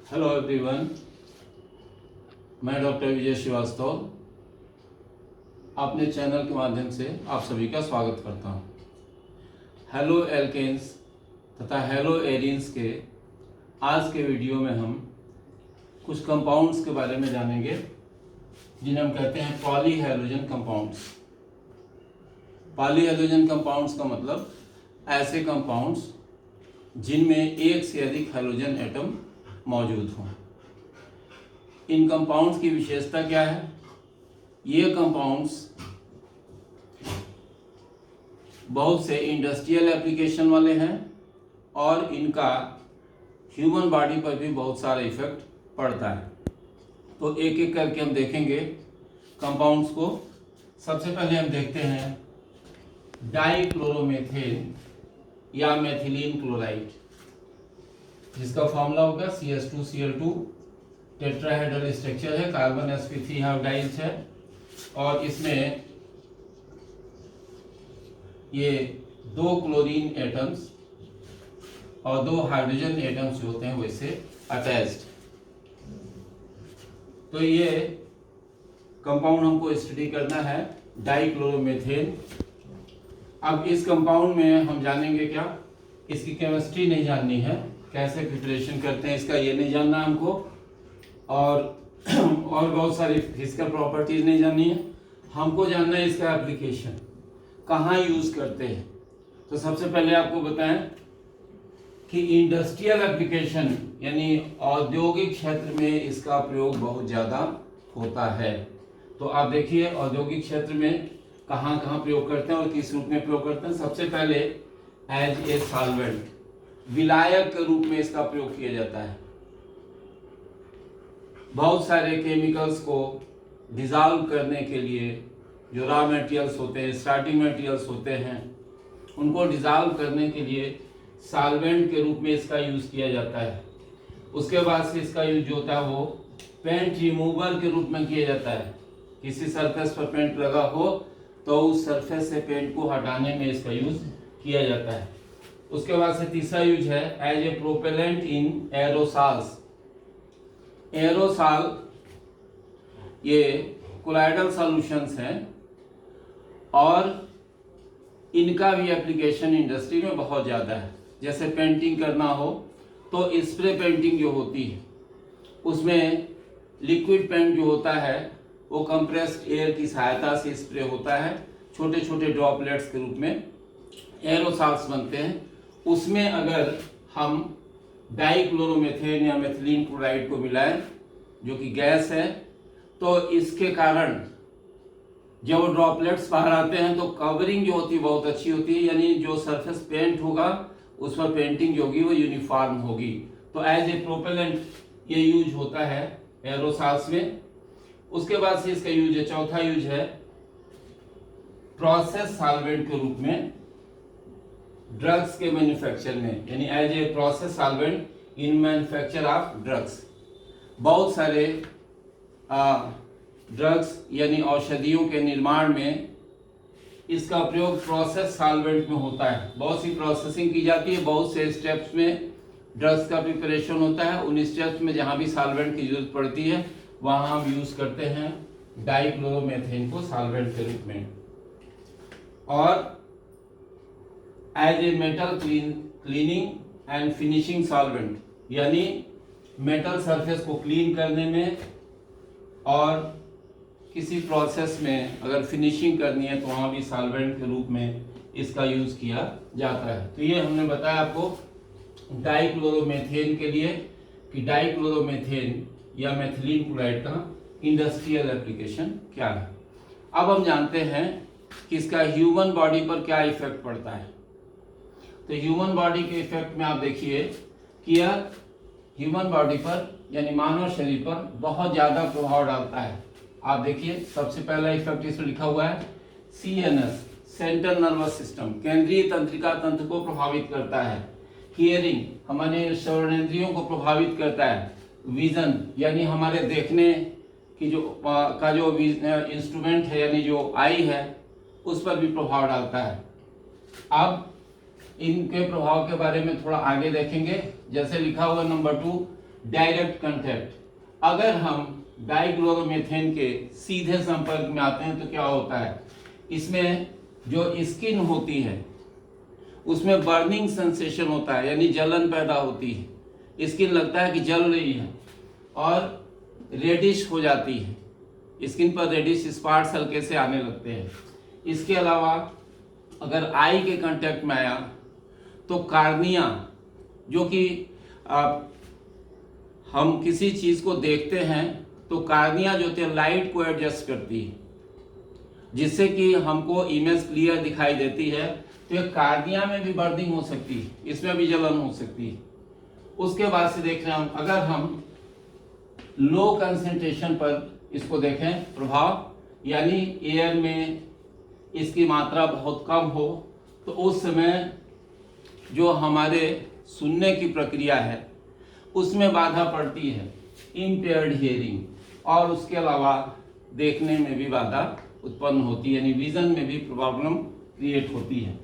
Hello everyone, मैं doctor विजय श्रीवास्तव अपने channel के माध्यम से आप सभी का स्वागत करता हूं। हेलो एल्केन्स तथा हेलो एरिन्स के आज के वीडियो में हम कुछ कंपाउंड्स के बारे में जानेंगे जिन्हें हम कहते हैं पॉलीहैलोजन कंपाउंड्स। पॉलीहैलोजन कंपाउंड्स का मतलब ऐसे कंपाउंड्स जिनमें एक से अधिक हैलोजन एटम मौजूद हों। इन कंपाउंड्स की विशेषता क्या है? ये कंपाउंड्स बहुत से इंडस्ट्रियल एप्लीकेशन वाले हैं और इनका ह्यूमन बॉडी पर भी बहुत सारा इफेक्ट पड़ता है। तो एक एक करके हम देखेंगे कंपाउंड्स को। सबसे पहले हम देखते हैं डाइक्लोरोमेथेन या मेथिलीन क्लोराइड, जिसका फॉर्मूला होगा CH2Cl2। टेट्राहेड्रल स्ट्रक्चर है, कार्बन sp3 हाइब्रिडाइज है और इसमें ये 2 क्लोरीन एटम्स और 2 हाइड्रोजन एटम्स जो होते हैं वो इससे अटैच्ड। तो ये कंपाउंड हमको स्टडी करना है, डाइक्लोरोमेथेन। अब इस कंपाउंड में हम जानेंगे क्या, इसकी केमिस्ट्री नहीं जाननी है, कैसे प्रिपरेशन करते हैं इसका ये नहीं जानना हमको, और बहुत सारी फिजिकल प्रॉपर्टीज नहीं जाननी है। हमको जानना है इसका एप्लीकेशन, कहाँ यूज करते हैं। तो सबसे पहले आपको बताएं कि इंडस्ट्रियल एप्लीकेशन यानी औद्योगिक क्षेत्र में इसका प्रयोग बहुत ज़्यादा होता है। तो आप देखिए औद्योगिक क्षेत्र में कहाँ कहाँ प्रयोग करते हैं और किस रूप में प्रयोग करते हैं। सबसे पहले एज ए सॉल्वेंट, विलायक के रूप में इसका प्रयोग किया जाता है। बहुत सारे केमिकल्स को डिसॉल्व करने के लिए जो रॉ मटेरियल्स होते हैं, स्टार्टिंग मटेरियल्स होते हैं, उनको डिसॉल्व करने के लिए सॉल्वेंट के रूप में इसका यूज किया जाता है। उसके बाद से इसका यूज जो होता है वो पेंट रिमूवर के रूप में किया जाता है। किसी सरफेस पर पेंट लगा हो तो उस सरफेस से पेंट को हटाने में इसका यूज किया जाता है। उसके बाद से तीसरा यूज है as a propellant in aerosols. Aerosol ये कोलाइडल सॉल्यूशंस हैं और इनका भी एप्लीकेशन इंडस्ट्री में बहुत ज़्यादा है। जैसे पेंटिंग करना हो तो स्प्रे पेंटिंग जो होती है उसमें लिक्विड पेंट जो होता है वो कंप्रेस्ड एयर की सहायता से स्प्रे होता है, छोटे छोटे ड्रॉपलेट्स के रूप में एरोसॉल्स बनते हैं। उसमें अगर हम डाइक्लोरोमेथेन या मेथिलीन क्लोराइड को मिलाएं जो कि गैस है, तो इसके कारण जब ड्रॉपलेट्स बाहर आते हैं तो कवरिंग जो होती है बहुत अच्छी होती है, यानी जो सरफेस पेंट होगा उस पर पेंटिंग जो होगी वो यूनिफॉर्म होगी। तो एज ए प्रोपेलेंट ये यूज होता है एरोसॉल्स में। उसके बाद से इसका यूज है, चौथा यूज है प्रोसेस सॉल्वेंट के रूप में ड्रग्स के मैन्युफैक्चर में, यानी as a process solvent in manufacture of drugs. बहुत सारे ड्रग्स यानी औषधियों के निर्माण में इसका प्रयोग प्रोसेस सॉल्वेंट में होता है। बहुत सी प्रोसेसिंग की जाती है, बहुत से स्टेप्स में ड्रग्स का प्रिपरेशन होता है। उन स्टेप्स में जहां भी सॉल्वेंट की जरूरत पड़ती है वहां हम यूज करते हैं डाइक्लोरोमेथेन को सॉल्वेंट के रूप में। और as a metal cleaning and finishing solvent, यानी मेटल सरफेस को क्लीन करने में और किसी प्रोसेस में अगर फिनिशिंग करनी है तो वहाँ भी सॉल्वेंट के रूप में इसका यूज किया जाता है। तो ये हमने बताया आपको डाइक्लोरोमेथेन के लिए कि डाइक्लोरोमेथेन या मेथिलीन क्लोराइड का इंडस्ट्रियल एप्लीकेशन क्या है। अब हम जानते हैं कि इसका ह्यूमन बॉडी पर क्या इफेक्ट पड़ता है। तो ह्यूमन बॉडी के इफेक्ट में आप देखिए कि यह ह्यूमन बॉडी पर यानी मानव शरीर पर बहुत ज़्यादा प्रभाव डालता है। आप देखिए सबसे पहला इफेक्ट इसमें लिखा हुआ है CNS, सेंट्रल नर्वस सिस्टम, केंद्रीय तंत्रिका तंत्र को प्रभावित करता है। हियरिंग, हमारे श्रवणेंद्रियों को प्रभावित करता है। विजन, यानी हमारे देखने की जो इंस्ट्रूमेंट है यानी जो आई है उस पर भी प्रभाव डालता है। अब इनके प्रभाव के बारे में थोड़ा आगे देखेंगे। जैसे लिखा हुआ नंबर 2, डायरेक्ट कंटैक्ट, अगर हम डाइक्लोरोमेथेन के सीधे संपर्क में आते हैं तो क्या होता है, इसमें जो स्किन होती है उसमें बर्निंग सेंसेशन होता है, यानी जलन पैदा होती है, स्किन लगता है कि जल रही है और रेडिश हो जाती है, स्किन पर रेडिश स्पॉट्स हल्के से आने लगते हैं। इसके अलावा अगर आई के कांटेक्ट में आया तो कार्निया, जो कि हम किसी चीज को देखते हैं तो कार्निया जो होती है लाइट को एडजस्ट करती है जिससे कि हमको इमेज क्लियर दिखाई देती है, तो ये कार्निया में भी बर्निंग हो सकती है, इसमें भी जलन हो सकती है। उसके बाद से देख रहे हैं हम, अगर हम लो कंसंट्रेशन पर इसको देखें प्रभाव, यानी एयर में इसकी मात्रा बहुत कम हो, तो उस समय जो हमारे सुनने की प्रक्रिया है उसमें बाधा पड़ती है, इम्पेयर्ड हियरिंग, और उसके अलावा देखने में भी बाधा उत्पन्न होती है, यानी विजन में भी प्रॉब्लम क्रिएट होती है।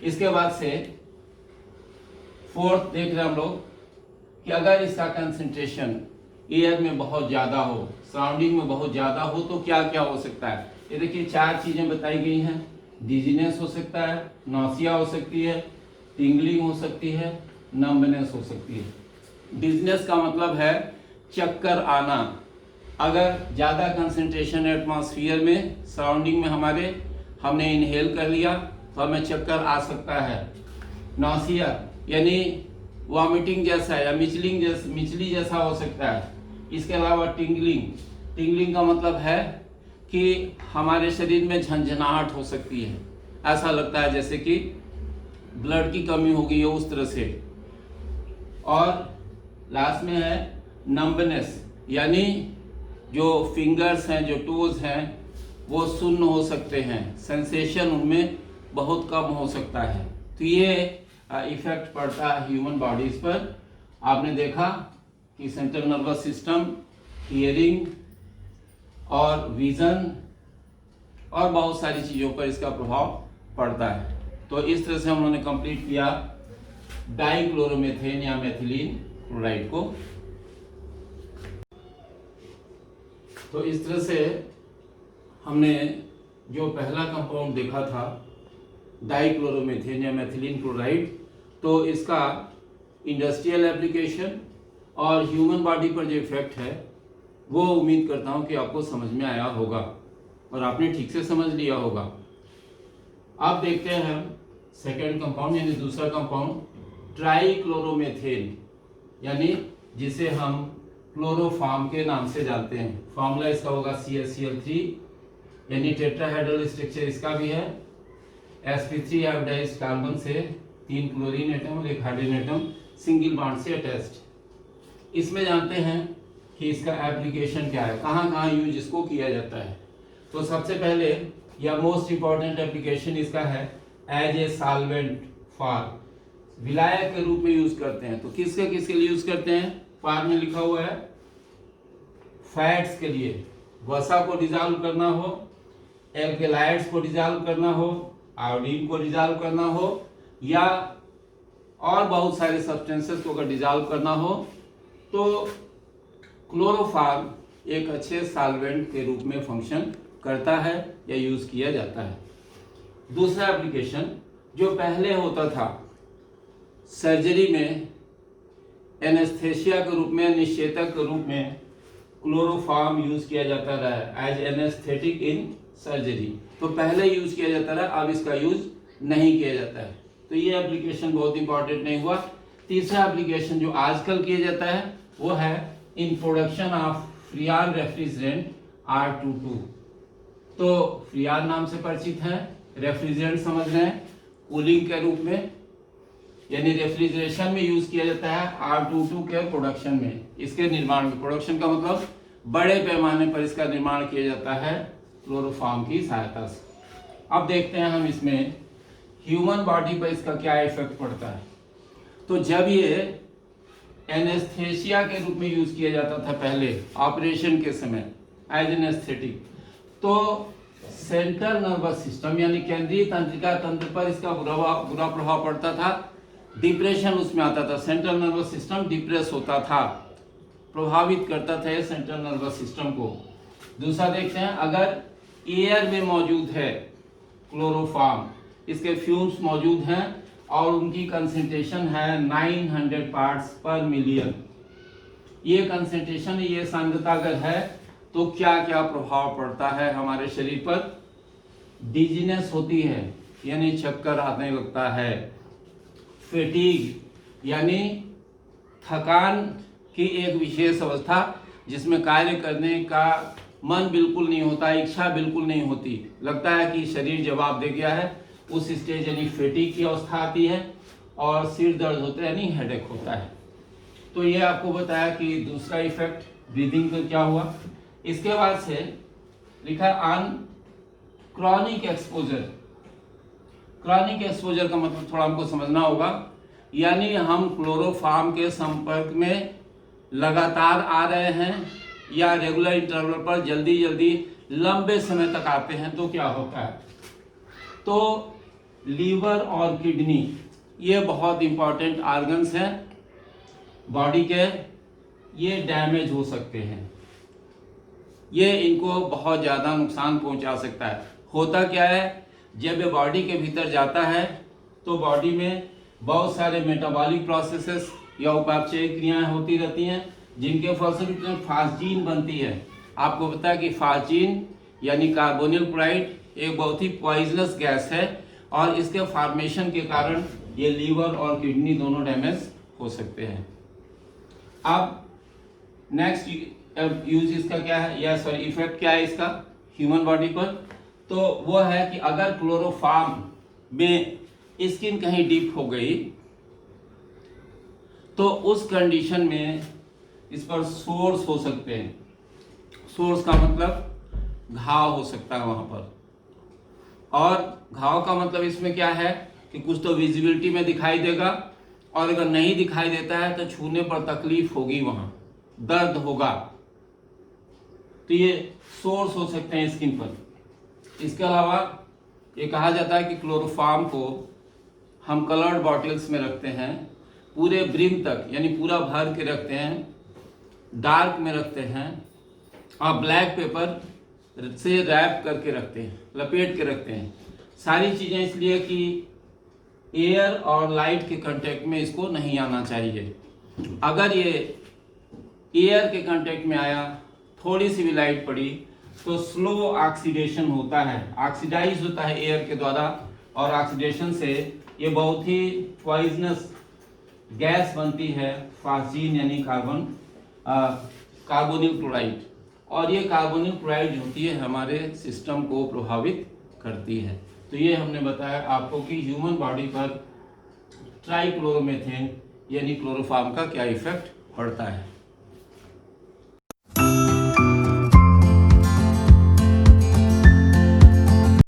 इसके बाद से फोर्थ देख रहे हैं हम लोग कि अगर इसका कंसंट्रेशन एयर में बहुत ज़्यादा हो, सराउंडिंग में बहुत ज़्यादा हो, तो क्या क्या हो सकता है। ये देखिए 4 चीज़ें बताई गई हैं, डिजीनेस हो सकता है, नौसिया हो सकती है, टिंगलिंग हो सकती है, नंबनेस हो सकती है। डिजीनेस का मतलब है चक्कर आना, अगर ज़्यादा कंसंट्रेशन एटमॉस्फेयर में सराउंडिंग में हमारे हमने इनहेल कर लिया तो हमें चक्कर आ सकता है। नौसिया यानी वॉमिटिंग जैसा या मिचली जैसा हो सकता है। इसके अलावा टिंगलिंग का मतलब है कि हमारे शरीर में झंझनाहट हो सकती है, ऐसा लगता है जैसे कि ब्लड की कमी हो गई है, उस तरह से। और लास्ट में है नंबनेस, यानी जो फिंगर्स हैं, जो टोज हैं, वो सुन्न हो सकते हैं, सेंसेशन उनमें बहुत कम हो सकता है। तो ये इफेक्ट पड़ता है ह्यूमन बॉडीज पर। आपने देखा कि सेंट्रल नर्वस सिस्टम, हियरिंग और विजन और बहुत सारी चीज़ों पर इसका प्रभाव पड़ता है। तो इस तरह से हम लोगों ने कंप्लीट किया डाइक्लोरोमेथेन या मेथिलीन क्लोराइड को। तो इस तरह से हमने जो पहला कंपाउंड देखा था डाइक्लोरोमेथेन या मेथिलीन क्लोराइड, तो इसका इंडस्ट्रियल एप्लीकेशन और ह्यूमन बॉडी पर जो इफेक्ट है वो उम्मीद करता हूँ कि आपको समझ में आया होगा और आपने ठीक से समझ लिया होगा। अब देखते हैं हम सेकेंड कंपाउंड यानी दूसरा कंपाउंड ट्राइक्लोरोमेथेन, यानी जिसे हम क्लोरोफॉर्म के नाम से जानते हैं। फॉर्मूला इसका होगा CaCl3, यानी टेट्राहेड्रल स्ट्रक्चर इसका भी है। sp3 हाइब्रिडाइज्ड कार्बन से 3 क्लोरीन एटम और 1 हाइड्रोजन एटम सिंगल बॉन्ड से अटैच्ड। इसमें जानते हैं कि इसका एप्लीकेशन क्या है, कहाँ कहाँ यूज इसको किया जाता है। तो सबसे पहले या मोस्ट इंपॉर्टेंट एप्लीकेशन इसका है एज ए सॉल्वेंट फॉर, विलायक के रूप में यूज करते हैं। तो किसके किसके लिए यूज करते हैं, पार में लिखा हुआ है फैट्स के लिए, वसा को डिजॉल्व करना हो, एल्केलाइड्स को डिजॉल्व करना हो, आयोडीन को डिजॉल्व करना हो, या और बहुत सारे सब्सटेंसेस को अगर डिजॉल्व करना हो तो क्लोरोफॉर्म एक अच्छे सॉल्वेंट के रूप में फंक्शन करता है या यूज किया जाता है। दूसरा एप्लीकेशन जो पहले होता था सर्जरी में एनेस्थेसिया के रूप में, निषेचक के रूप में क्लोरोफॉर्म यूज किया जाता रहा एज एनेस्थेटिक इन सर्जरी, तो पहले यूज किया जाता रहा, अब इसका यूज नहीं किया जाता है। तो ये एप्लीकेशन बहुत इंपॉर्टेंट नहीं हुआ। तीसरा एप्लीकेशन जो आजकल किया जाता है वो है in production of फ्रियान refrigerant R22। तो फ्रियान नाम से परिचित है, रेफ्रिजरेंट समझ रहे हैं, कूलिंग के रूप में, यानी रेफ्रिजरेशन में यूज किया जाता है R22 के प्रोडक्शन में, इसके निर्माण में। प्रोडक्शन का मतलब बड़े पैमाने पर इसका निर्माण किया जाता है क्लोरोफॉर्म की सहायता से। अब देखते हैं हम इसमें ह्यूमन बॉडी पर इसका क्या इफेक्ट पड़ता है। तो जब ये एनेस्थेसिया के रूप में यूज किया जाता था पहले ऑपरेशन के समय एज एनेस्थेटिक, तो सेंट्रल नर्वस सिस्टम यानी केंद्रीय तंत्रिका तंत्र पर इसका बुरा प्रभाव पड़ता था, डिप्रेशन उसमें आता था, सेंट्रल नर्वस सिस्टम डिप्रेस होता था। प्रभावित करता था सेंट्रल नर्वस सिस्टम को। दूसरा देखते हैं, अगर एयर में मौजूद है क्लोरोफॉर्म, इसके फ्यूम्स मौजूद हैं और उनकी कंसंट्रेशन है 900 पार्ट्स पर मिलियन, ये कंसंट्रेशन, ये सांद्रता अगर है तो क्या क्या प्रभाव पड़ता है हमारे शरीर पर? डिजीनेस होती है यानी चक्कर आने लगता है, फेटीग यानी थकान की एक विशेष अवस्था जिसमें कार्य करने का मन बिल्कुल नहीं होता, इच्छा बिल्कुल नहीं होती, लगता है कि शरीर जवाब दे गया है, उस स्टेज यानी फेटीग की अवस्था आती है, और सिर दर्द होता है यानी हेडेक होता है। तो ये आपको बताया कि दूसरा इफेक्ट ब्रीदिंग का क्या हुआ। इसके बाद से लिखा on chronic exposure. Chronic exposure का मतलब थोड़ा हमको समझना होगा, यानी हम क्लोरोफॉर्म के संपर्क में लगातार आ रहे हैं या रेगुलर इंटरवल पर जल्दी जल्दी लंबे समय तक आते हैं तो क्या होता है? तो लीवर और किडनी ये बहुत इंपॉर्टेंट ऑर्गन्स हैं बॉडी के, ये डैमेज हो सकते हैं, ये इनको बहुत ज़्यादा नुकसान पहुंचा सकता है। होता क्या है, जब ये बॉडी के भीतर जाता है तो बॉडी में बहुत सारे मेटाबॉलिक प्रोसेसेस या उपापचय क्रियाएं होती रहती हैं, जिनके फलस्वरूप में फास्जीन बनती है। आपको पता है कि फास्जीन यानी कार्बोनिल क्लोराइड एक बहुत ही पॉइजनस गैस है, और इसके फॉर्मेशन के कारण ये लीवर और किडनी दोनों डैमेज हो सकते हैं। अब नेक्स्ट यूज इसका क्या है, या सॉरी इफेक्ट क्या है इसका ह्यूमन बॉडी पर? तो वो है कि अगर क्लोरोफॉर्म में स्किन कहीं डीप हो गई तो उस कंडीशन में इस पर सोर्स हो सकते हैं। सोर्स का मतलब घाव हो सकता है वहां पर, और घाव का मतलब इसमें क्या है कि कुछ तो विजिबिलिटी में दिखाई देगा, और अगर नहीं दिखाई देता है तो छूने पर तकलीफ होगी, वहां दर्द होगा, तो ये सोर्स हो सकते हैं स्किन पर। इसके अलावा ये कहा जाता है कि क्लोरोफॉर्म को हम कलर्ड बॉटल्स में रखते हैं, पूरे ब्रिम तक यानी पूरा भर के रखते हैं, डार्क में रखते हैं, और ब्लैक पेपर से रैप करके रखते हैं, लपेट के रखते हैं। सारी चीज़ें इसलिए कि एयर और लाइट के कांटेक्ट में इसको नहीं आना चाहिए। अगर ये एयर के कांटेक्ट में आया, थोड़ी सी भी लाइट पड़ी, तो स्लो ऑक्सीडेशन होता है, ऑक्सीडाइज होता है एयर के द्वारा, और ऑक्सीडेशन से ये बहुत ही पॉइजनस गैस बनती है, फास्जीन यानी कार्बोनिल क्लोराइड, और ये कार्बोनिल क्लोराइड होती है हमारे सिस्टम को प्रभावित करती है। तो ये हमने बताया आपको कि ह्यूमन बॉडी पर ट्राइक्लोरोमीथेन यानी क्लोरोफॉर्म का क्या इफेक्ट पड़ता है।